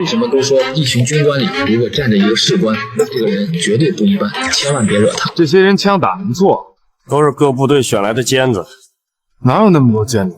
为什么都说一群军官里如果站着一个士官，那这个人绝对不一般，千万别惹他。这些人枪打得不错，都是各部队选来的尖子，哪有那么多尖子？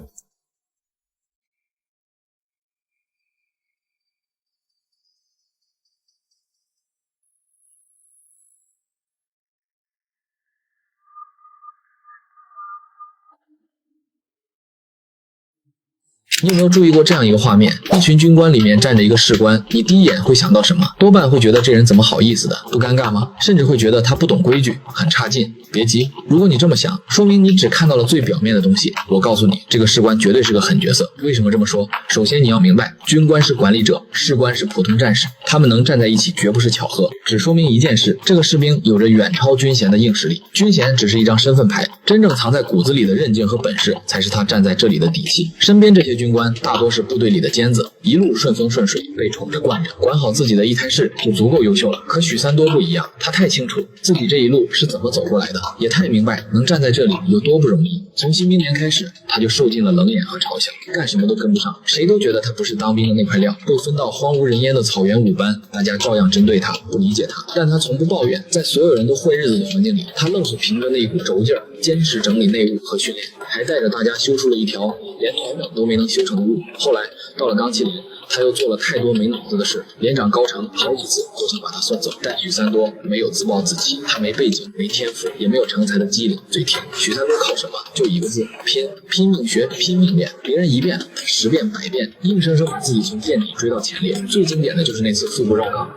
你有没有注意过这样一个画面？一群军官里面站着一个士官，你第一眼会想到什么？多半会觉得这人怎么好意思的，不尴尬吗？甚至会觉得他不懂规矩，很差劲。别急，如果你这么想，说明你只看到了最表面的东西。我告诉你，这个士官绝对是个狠角色。为什么这么说？首先你要明白，军官是管理者，士官是普通战士，他们能站在一起绝不是巧合，只说明一件事：这个士兵有着远超军衔的硬实力。军衔只是一张身份牌，真正藏在骨子里的韧劲和本事，才是他站在这里的底气。身边这些军官大多是部队里的尖子，一路顺风顺水，被宠着惯着，管好自己的一摊事就足够优秀了。可许三多不一样，他太清楚自己这一路是怎么走过来的，也太明白能站在这里有多不容易。从新兵年开始，他就受尽了冷眼和嘲笑，干什么都跟不上，谁都觉得他不是当兵的那块料。被分到荒无人烟的草原5班，大家照样针对他，不理解他，但他从不抱怨。在所有人都混日子的环境里，他愣是凭着那一股轴劲儿，坚持整理内务和训练，还带着大家修出了一条连团长都没能修成的路。后来到了钢七连，他又做了太多没脑子的事，连长高成好几次都想把他送走，但许三多没有自暴自弃，他没背景，没天赋，也没有成才的机灵，嘴甜。许三多靠什么？就一个字：拼，拼命学，拼命练。别人1遍，他10遍100遍，硬生生把自己从垫底追到前列。最经典的就是那次腹部绕岗。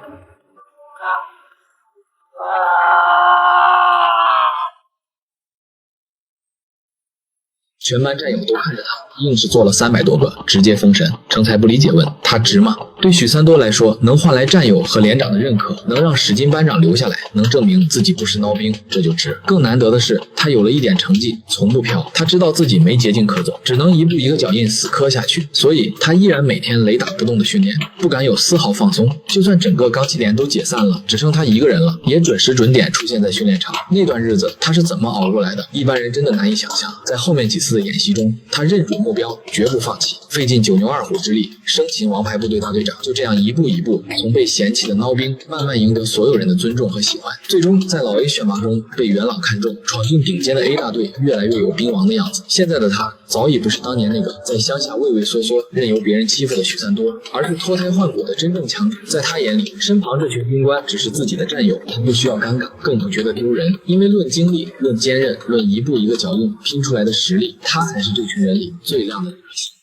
全班战友都看着他，硬是做了300多个，直接封神。成才不理解问：他值吗？对许三多来说，能换来战友和连长的认可，能让史金班长留下来，能证明自己不是孬兵，这就值。更难得的是，他有了一点成绩，从不飘。他知道自己没捷径可走，只能一步一个脚印死磕下去，所以他依然每天雷打不动的训练，不敢有丝毫放松。就算整个钢七连都解散了，只剩他一个人了，也准时准点出现在训练场。那段日子他是怎么熬过来的？一般人真的难以想象。在后面几次的演习中，他认准目标，绝不放弃，费尽9牛2虎之力，生擒王牌部队大队长。就这样一步一步，从被嫌弃的孬兵，慢慢赢得所有人的尊重和喜欢。最终在老 A 选拔中被元老看中，闯进顶尖的 A 大队，越来越有兵王的样子。现在的他早已不是当年那个在乡下畏畏缩缩、任由别人欺负的许三多，而是脱胎换骨的真正强者。在他眼里，身旁这群军官只是自己的战友，他不需要尴尬，更不觉得丢人，因为论经历、论坚韧、论一步一个脚印拼出来的实力，他才是这群人里最亮的明星。